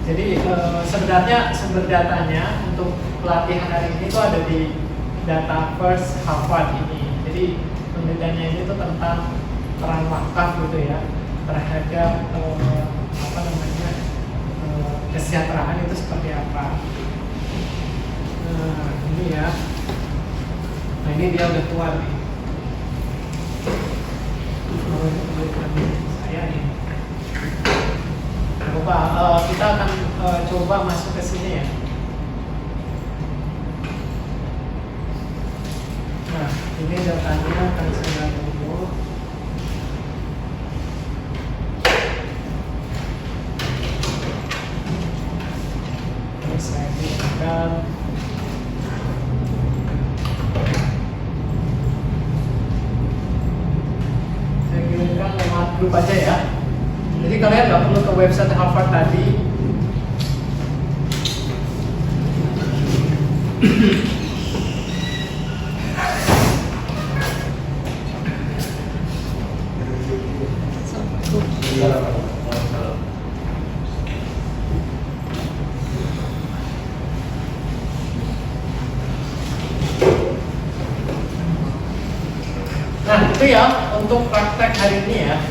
Jadi sebenarnya sumber datanya untuk pelatihan hari ini itu ada di data first Harvard ini. Jadi penelitiannya ini tuh tentang peran wakaf gitu ya terhadap kesejahteraan itu seperti apa. Nah ini ya. Nah ini dia udah tua nih. Saya nih. Coba kita akan coba masuk ke sini ya. Nah, ini datanya akan saya dulu. Terus saya buka. Saya kirimkan lewat grup aja ya. Jadi kalian nggak perlu ke website Harvard tadi. Nah itu ya untuk praktek hari ini ya.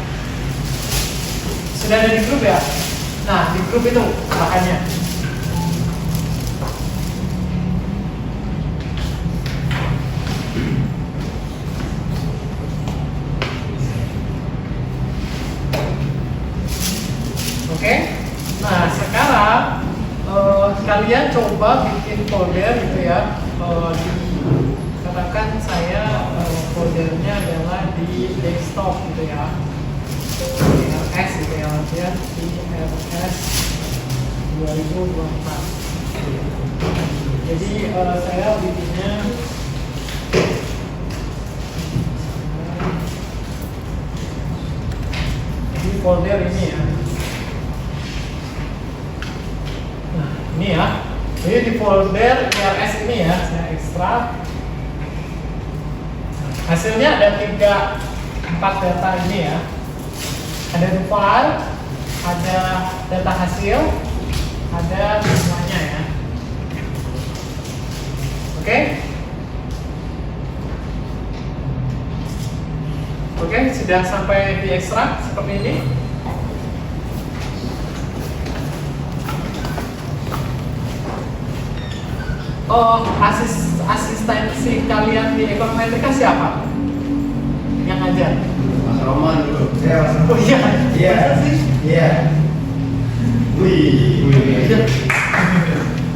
Sudah ada di grup ya? Nah, di grup itu bahannya. Oke? Nah, sekarang kalian coba bikin folder gitu ya. Katakan saya foldernya adalah di desktop gitu ya. IRS gitu ya Mas ya, IRS 2024. Jadi saya bikinnya di folder ini ya. Nah ini ya, jadi di folder IRS ini ya saya ekstrak. Hasilnya ada 4 data ini ya. Ada file, ada data hasil, ada semuanya ya. Oke? Oke, sudah sampai di ekstrak seperti ini. Oh, asistensi kalian di ekonometrika siapa? Yang ngajar? Mas Roman dulu. Oh iya. Iya. Iya. Wih.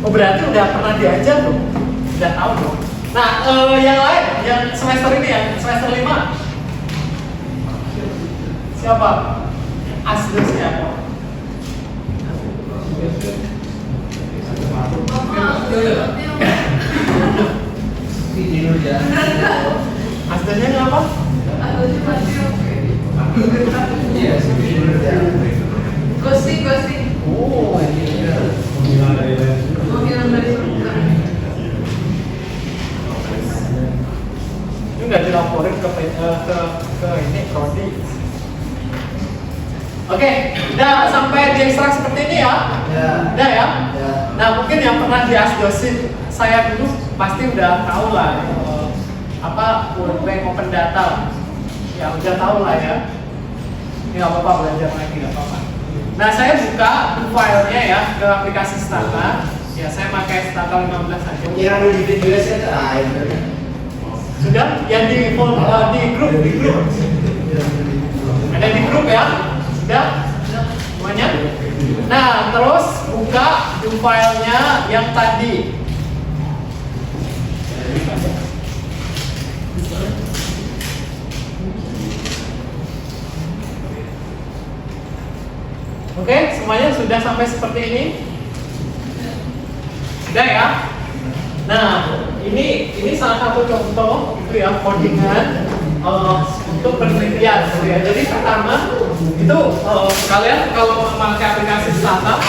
Oh berarti udah pernah diajar dong? Udah tahu dong. Nah, yang lain, yang semester ini, yang semester 5 siapa? Asdosnya apa? Asdosnya apa? Ghosting. Oh, Panggilan dari surga. ini nggak dilaporin ke ini Prodi. Oke, udah sampai di ekstrak seperti ini ya. Udah ya. Nah mungkin yang pernah di asdosin saya dulu pasti udah tahu lah apa World Bank Open Data. Ya udah tahu lah ya. Ini nggak apa-apa belajar lagi nggak apa-apa. Nah saya buka filenya ya ke aplikasi Stata. Ya saya pakai Stata 15 saja. Yang di video saya Sudah? Yang di grup. Ada di grup ya? Sudah? Semuanya? Nah terus buka filenya yang tadi. Oke, semuanya sudah sampai seperti ini? Sudah ya? Nah, ini salah satu contoh itu ya codingan untuk penelitian gitu ya. Jadi pertama itu kalian kalau memakai aplikasi startup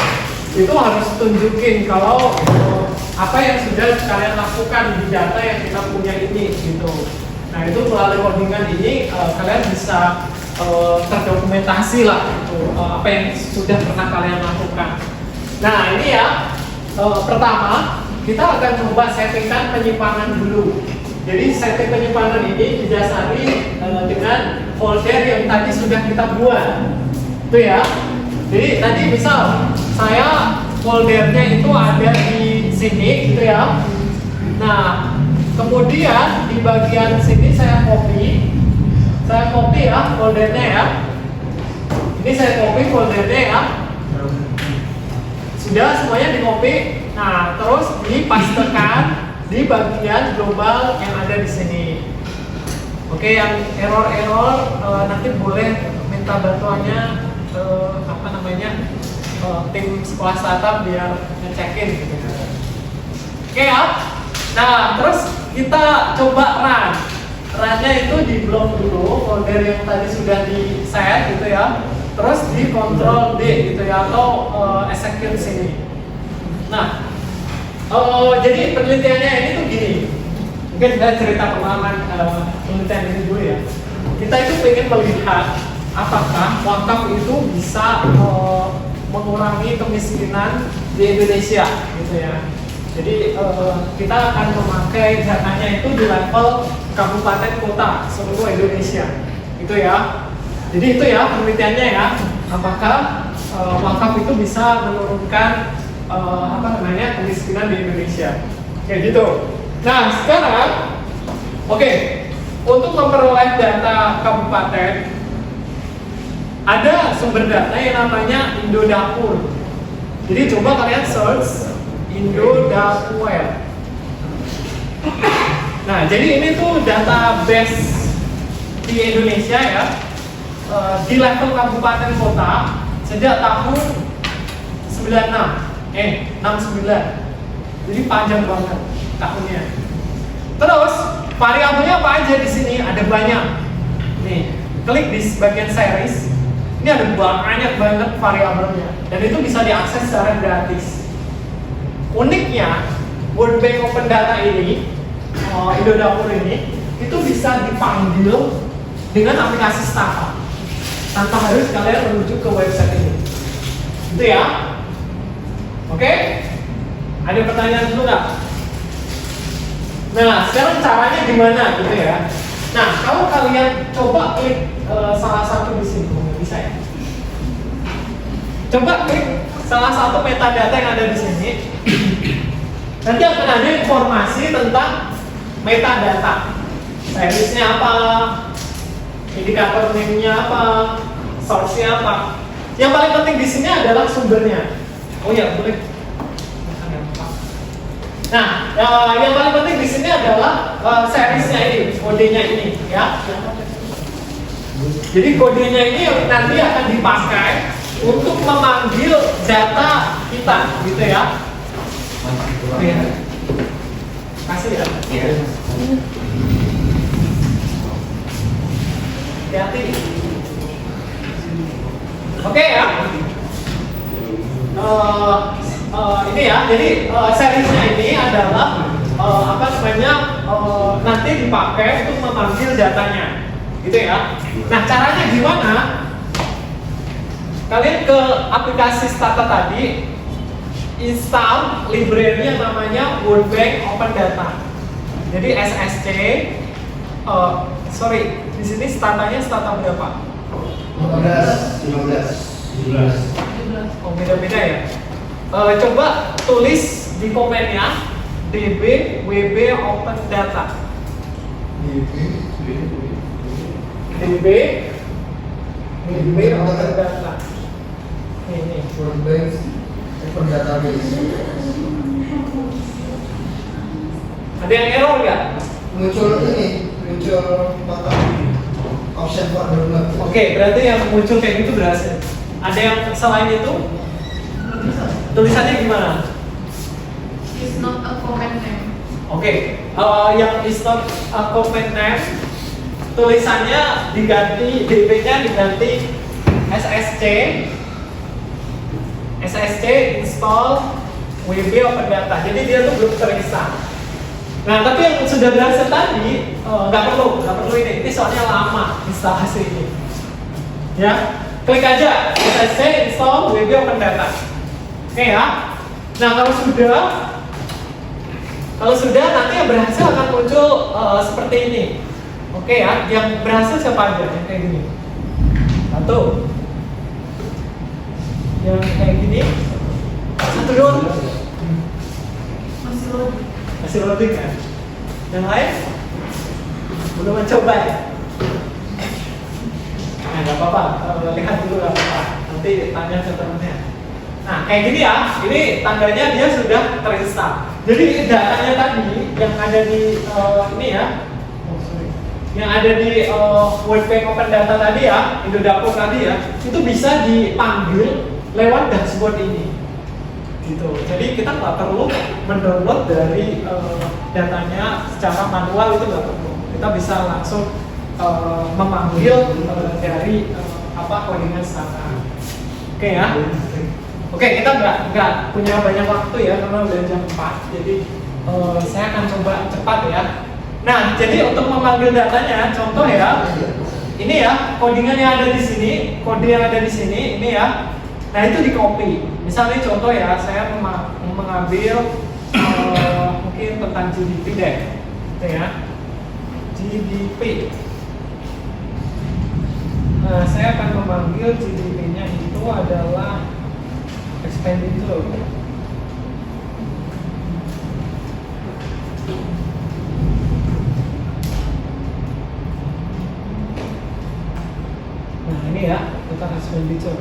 itu harus tunjukin kalau apa yang sudah kalian lakukan di data yang kita punya ini gitu. Nah itu melalui codingan ini kalian bisa terdokumentasi lah gitu, apa yang sudah pernah kalian lakukan. Nah ini ya, pertama kita akan coba settingkan penyimpanan dulu. Jadi setting penyimpanan ini didasari dengan folder yang tadi sudah kita buat. Itu ya. Jadi tadi misal saya foldernya itu ada di sini gitu ya. Nah, kemudian di bagian sini saya copy ya foldernya ya. Ini saya copy foldernya ya. Sudah semuanya di copy. Nah, terus dipastekan di bagian global yang ada di sini. Oke, yang error nanti boleh minta bantuannya tim sekolah startup biar ngecekin gitu. Oke ya. Nah, terus kita coba runnya itu di blok dulu folder yang tadi sudah di set gitu ya. Terus di Ctrl D gitu ya, atau execute sini. Nah, jadi penelitiannya ini tuh gini. Mungkin saya cerita pengalaman penelitian ini dulu ya. Kita itu pengen melihat apakah wakaf itu bisa mengurangi kemiskinan di Indonesia gitu ya. Jadi kita akan memakai datanya itu di level kabupaten kota seluruh Indonesia gitu ya. Jadi itu ya penelitiannya ya, apakah wakaf itu bisa menurunkan kemiskinan di Indonesia kayak gitu. Nah sekarang oke, untuk memperoleh data kabupaten ada sumber data yang namanya Indodapur. Jadi coba kalian search Indodapur. Nah, jadi ini tuh database di Indonesia ya, di level kabupaten kota sejak tahun 69. Jadi panjang banget tahunnya. Terus variabelnya apa aja di sini? Ada banyak. Nih, klik di bagian series. Ini ada banyak banget variabelnya dan itu bisa diakses secara gratis. Uniknya, World Bank Open Data ini, Indodapur ini, itu bisa dipanggil dengan aplikasi startup tanpa harus kalian menuju ke website ini. Itu ya. Oke? Ada pertanyaan dulu nggak? Nah, sekarang caranya gimana gitu ya? Nah, kalau kalian coba klik salah satu di sini, bisa ya? Coba klik salah satu metadata yang ada di sini. Nanti akan ada informasi tentang metadata. Seriesnya apa? Indikator name-nya apa? Source-nya apa? Yang paling penting di sini adalah sumbernya. Oh ya, boleh. Nah, yang paling penting di sini adalah seriesnya ini, kodenya ini, ya. Jadi kodenya ini nanti akan dipakai untuk memanggil data kita, gitu ya. Oke. Kasih ya. Hati-hati. Oke ya. Ini ya, jadi seriesnya ini adalah nanti dipakai untuk memanggil datanya, gitu ya. Nah, caranya gimana? Kalian ke aplikasi Stata tadi, install library yang namanya World Bank Open Data. Jadi SSC, di sini statanya stata berapa? 15. Oh, beda-beda ya. Coba tulis di komennya DB WB Open Data. DB WB Open Data. Ini World Bank Open Database. ada yang error nggak? Muncul mata option partner. Oke, berarti yang muncul kayak gitu berhasil. Ada yang selain itu? Tulisannya gimana? It's not a comment name. Oke, yang is not a comment name, tulisannya diganti, DB-nya diganti SSC install WB Open Data. Jadi dia tuh belum terinstall. Nah, tapi yang sudah berhasil tadi nggak perlu ini soalnya lama instalasi ini. Ya, klik aja SSC install WB Open Data. Oke ya. Nah kalau sudah nanti yang berhasil akan muncul seperti ini. Oke ya, yang berhasil siapa aja? Yang kayak gini. Satu. Yang kayak gini. Satu doang. Masih loading. Masih loading kan? Yang lain? Belum mencoba ya? Nah, nggak apa-apa. Lihat dulu nggak apa-apa. Nanti tanya ke temennya. Nah, kayak gini ya. Ini tandanya dia sudah terinstall. Jadi datanya tadi yang ada di ini ya. Yang ada di Wordbank Open Data tadi ya, Indodapur tadi ya, itu bisa dipanggil lewat dashboard ini. Gitu. Jadi kita nggak perlu mendownload dari datanya secara manual, itu nggak perlu. Kita bisa langsung memanggil dari codingan Stata. Oke ya. Oke, kita nggak punya banyak waktu ya karena udah jam 4. Jadi saya akan coba cepat ya. Nah, jadi untuk memanggil datanya, contoh ya, ini ya codingan yang ada di sini, kode yang ada di sini, ini ya. Nah itu di copy. Misalnya contoh ya, saya mengambil mungkin tentang GDP deh, gitu ya. GDP. Nah, saya akan memanggil GDP-nya itu adalah expenditure. Nah ini ya, total expenditure.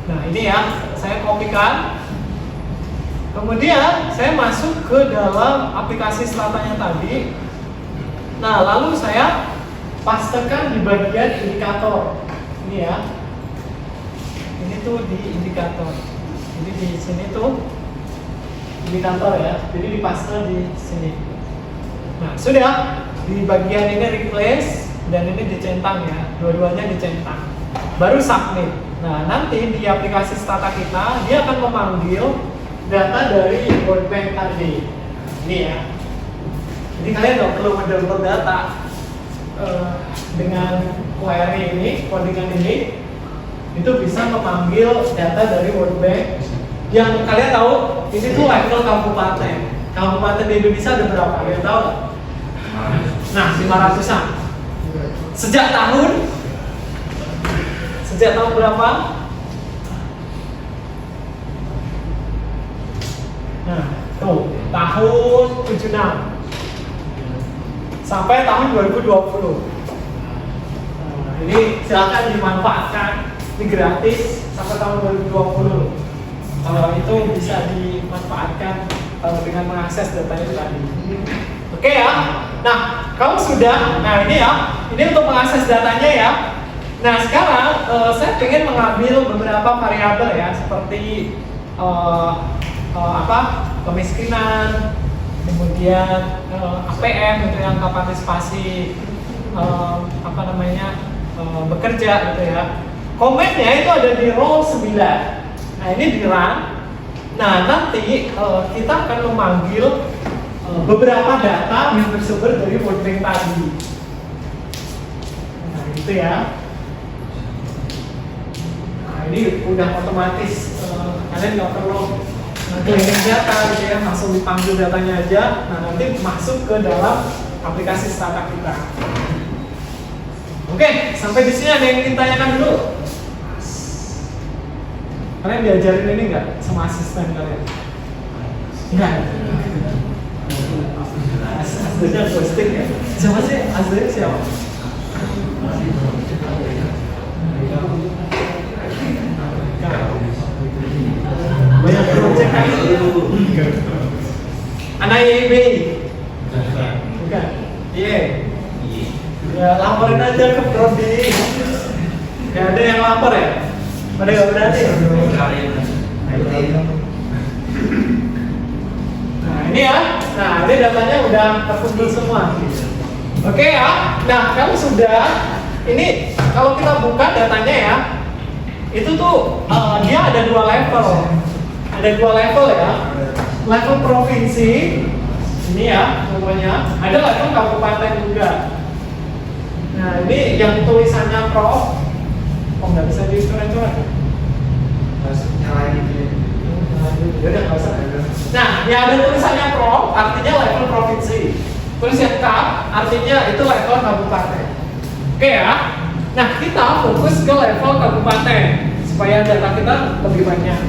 Nah ini ya, saya kopikan. Kemudian saya masuk ke dalam aplikasi Statanya tadi. Nah lalu saya pastekan di bagian indikator. Ini ya. Ini tuh di indikator. Jadi di sini tuh indikator ya. Jadi dipaste di sini. Nah sudah di bagian ini replace dan ini dicentang ya. Dua-duanya dicentang. Baru submit. Nah nanti di aplikasi Stata kita dia akan memanggil data dari Wordbank tadi. Ini ya. Jadi kalian nggak perlu mendownload data dengan query ini, codingan ini, itu bisa memanggil data dari Wordbank. Yang kalian tahu ini tuh level kabupaten. Kabupaten di Indonesia ada berapa? Kalian tahu? Nah 500-an. Sejak tahun berapa? Nah, tuh, tahun 76 sampai tahun 2020. Nah, ini silakan dimanfaatkan, ini gratis sampai tahun 2020. Kalau itu bisa dimanfaatkan dengan mengakses data itu tadi. Oke ya. Nah, kalau sudah, nah ini ya, ini untuk mengakses datanya ya. Nah sekarang saya ingin mengambil beberapa variabel ya seperti kemiskinan, kemudian APM itu yang partisipasi bekerja gitu ya. Komennya itu ada di row 9. Nah ini di run. Nah nanti kita akan memanggil beberapa data yang bersumber dari Wordbank tadi. Nah gitu ya. Ini udah otomatis, kalian nggak perlu ngeklinik data gitu ya, langsung dipanggil datanya aja. Nah nanti masuk ke dalam aplikasi Stata kita. Oke, sampai di sini ada yang ingin tanyakan dulu? Kalian diajarin ini nggak sama asisten kalian? Enggak. Asistennya ghosting ya? Siapa sih? Asistennya siapa? Banyak project kan? Anak IEB? Bukan? Iya. Ya laporin aja ke Prodi. Gak ada yang lapor ya? Pada gak berani? Nah ini ya. Nah ini datanya udah terkumpul semua. Oke ya. Nah kalau sudah, ini kalau kita buka datanya ya, itu tuh dia ada 2 level. Ada 2 level ya. Level provinsi ini ya contohnya. Ada level kabupaten juga. Nah ini yang tulisannya Prof. Oh nggak bisa dicoret-coret. Harus nyalain itu. Udah nggak usah. Nah, yang ada tulisannya pro artinya level provinsi. Terus yang K artinya itu level kabupaten. Oke ya. Nah, kita fokus ke level kabupaten supaya data kita lebih banyak.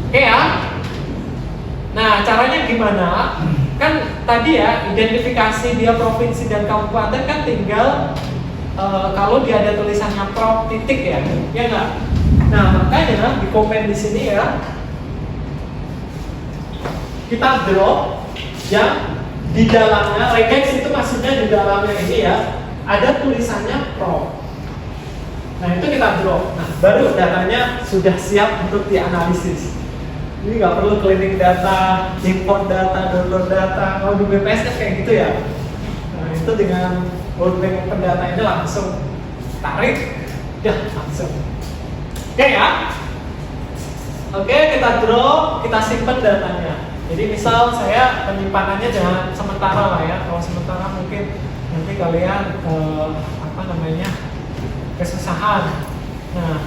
Oke ya. Nah, caranya gimana? Kan tadi ya identifikasi dia provinsi dan kabupaten kan tinggal kalau dia ada tulisannya pro titik ya, ya nggak? Nah, makanya di komen di sini ya kita draw yang di dalamnya regex itu maksudnya di dalamnya ini ya ada tulisannya pro. Nah, itu kita draw. Nah, baru datanya sudah siap untuk dianalisis. Ini nggak perlu cleaning data, import data, download data. Kalau di BPS kan kayak gitu ya. Nah, itu dengan World Bank Open Data ini langsung tarik, ya langsung. Oke ya. Oke, kita draw, kita simpan datanya. Jadi misal saya penyimpanannya jangan sementara lah ya. Kalau sementara mungkin nanti kalian kesusahan. Nah,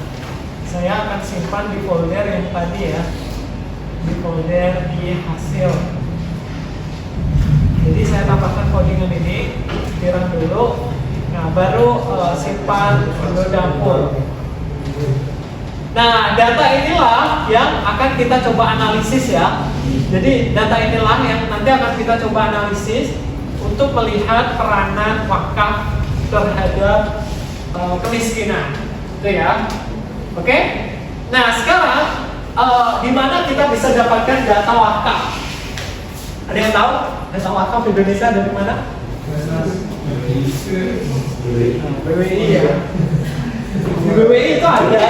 saya akan simpan di folder yang tadi ya, di folder di hasil. Jadi saya tambahkan codingan ini, run dulu. Nah, baru simpan folder dapur. Nah, data inilah yang akan kita coba analisis ya. Jadi data inilah yang nanti akan kita coba analisis untuk melihat peranan wakaf terhadap kemiskinan, itu ya. Oke. Nah, sekarang di mana kita bisa dapatkan data wakaf? Ada yang tahu? Data wakaf Indonesia dari mana? BWI ya. Di BWI itu ada.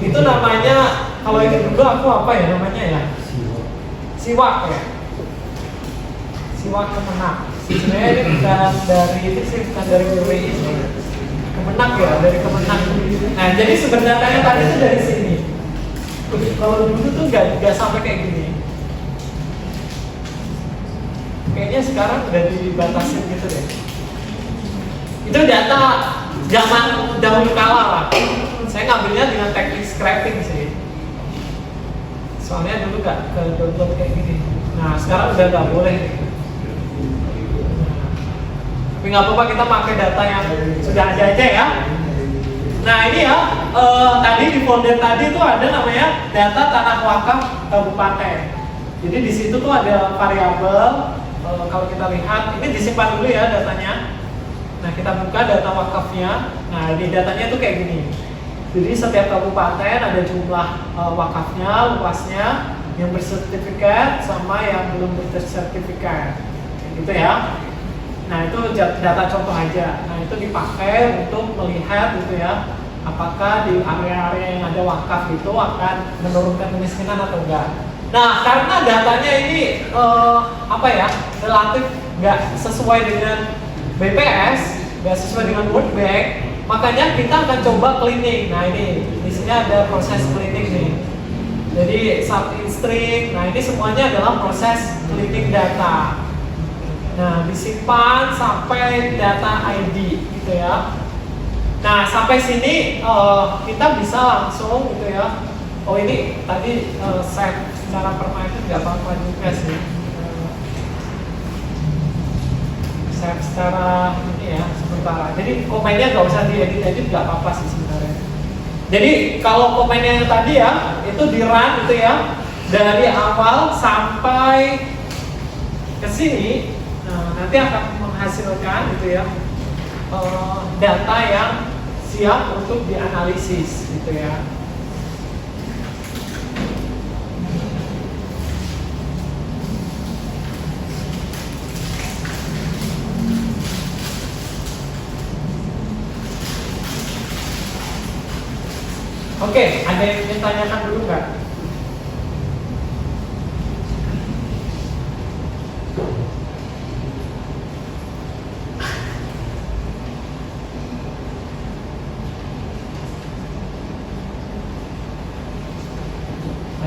Itu namanya, kalau ini dulu aku apa ya namanya ya? Siwak ya. Siwak Kemenak. Sebenarnya ini bukan dari itu sih, bukan dari BWI sih. Kemenak ya, dari Kemenak. Nah, jadi sumber datanya tadi itu dari sini. Kalau dulu tuh nggak sampai kayak gini. Kayaknya sekarang udah dibatasin gitu deh. Itu data zaman dahulu kala lah. Saya ngambilnya dengan teknik scraping sih. Soalnya dulu nggak ke download kayak gini. Nah, sekarang udah nggak boleh. Tapi nggak apa-apa, kita pakai data yang sudah ada aja ya. Nah, ini ya, tadi di folder tadi itu ada namanya data tanah wakaf kabupaten. Jadi di situ tuh ada variabel. Kalau kita lihat, ini disimpan dulu ya datanya. Nah, kita buka data wakafnya. Nah, di datanya itu kayak gini. Jadi setiap kabupaten ada jumlah wakafnya, luasnya, yang bersertifikat sama yang belum bersertifikat, gitu ya. Nah, itu data contoh aja. Nah, itu dipakai untuk melihat gitu ya, apakah di area-area yang ada wakaf itu akan menurunkan kemiskinan atau enggak. Nah, karena datanya ini relatif nggak sesuai dengan BPS, nggak sesuai dengan World Bank, makanya kita akan coba cleaning. Nah, ini di sini ada proses cleaning nih. Jadi sub-in-string, nah ini semuanya adalah proses cleaning data. Nah, disimpan sampai data ID gitu ya. Nah, sampai sini kita bisa langsung gitu ya. Oh, ini tadi save secara permanen nggak apa-apa juga sih. Save secara ini ya sementara. Jadi komennya nggak usah diedit-edit, nggak apa-apa sih sebenarnya. Jadi kalau komennya yang tadi ya itu di run gitu ya dari awal sampai ke sini. Nah, nanti akan menghasilkan gitu ya data yang siap untuk dianalisis gitu ya. Oke, ada yang ingin tanyakan dulu nggak?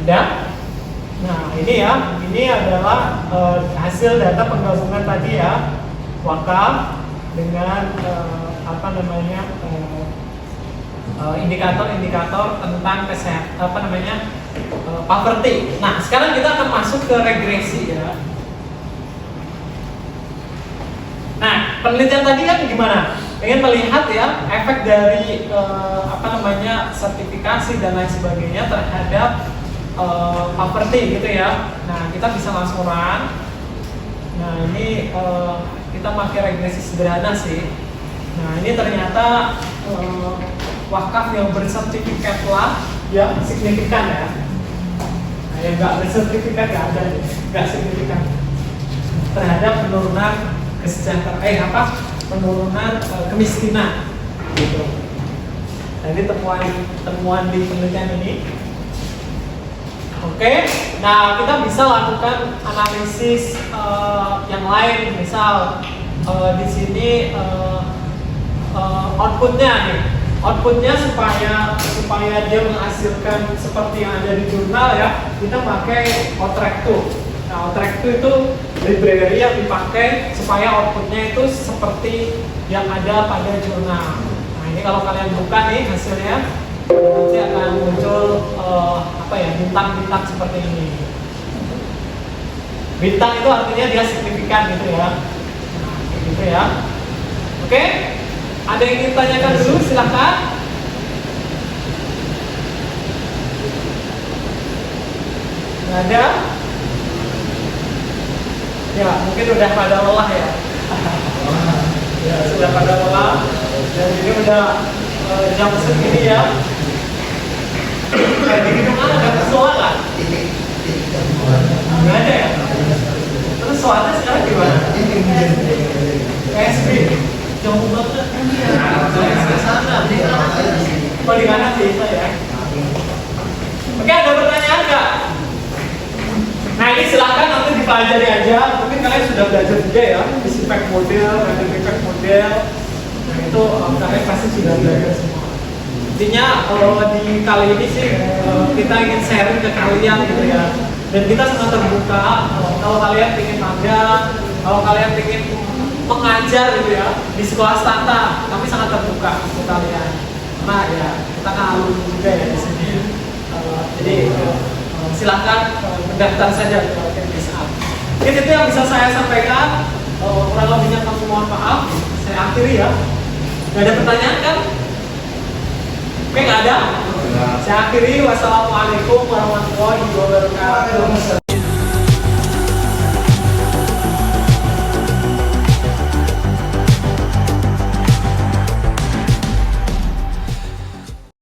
Ada? Nah, ini ya, ini adalah hasil data penggabungan tadi ya, wakaf dengan indikator-indikator tentang kesehatan poverty. Nah, sekarang kita akan masuk ke regresi ya. Nah, penelitian tadi kan gimana? Ingin melihat ya efek dari sertifikasi dan lain sebagainya terhadap poverty gitu ya. Nah, kita bisa langsung run. Nah, ini kita pakai regresi sederhana sih. Nah, ini ternyata wakaf yang bersertifikat lah yang signifikan ya. Nah, yang nggak bersertifikat nggak ada, nggak signifikan terhadap penurunan kesejahteraan penurunan kemiskinan gitu. Nah, ini temuan di penelitian ini. Oke, nah kita bisa lakukan analisis yang lain, misal di sini outputnya supaya dia menghasilkan seperti yang ada di jurnal ya, kita pakai Outrack 2. Nah, Outrack 2 itu library yang dipakai supaya outputnya itu seperti yang ada pada jurnal. Nah, ini kalau kalian buka nih hasilnya, nanti akan muncul bintang-bintang seperti ini. Bintang itu artinya dia signifikan gitu ya. Nah, gitu ya. Oke, ada yang ingin tanyakan dulu, silahkan. Nggak ada? Ya, mungkin udah pada lelah ya. Ya, sudah pada lelah. Dan ini udah jam segini ya. Kayak gini mana ada persoalan? Nggak ada ya? Terus soalnya sekarang gimana? PSB jauh banget. Ke sana. Oh, di kanan bisa ya. Oke, ada pertanyaan nggak? Nah, ini silakan nanti dipelajari aja. Mungkin kalian sudah belajar juga ya, disinfect model, random model. Nah, itu kalian pasti sudah belajar semua. Intinya di kali ini sih kita ingin sharing ke kalian gitu ya. Dan kita sangat terbuka kalau kalian ingin magang, kalau kalian ingin mengajar gitu ya di sekolah swasta, kami sangat terbuka untuk kalian. Karena ya kita kan alumni juga ya di sini. Jadi silakan mendaftar saja ke Kemdikbud. Mungkin itu yang bisa saya sampaikan. Kurang lebihnya kami mohon maaf. Saya akhiri ya. Gak ada pertanyaan kan? Oke, nggak ada? Saya akhiri. Wassalamualaikum warahmatullahi wabarakatuh.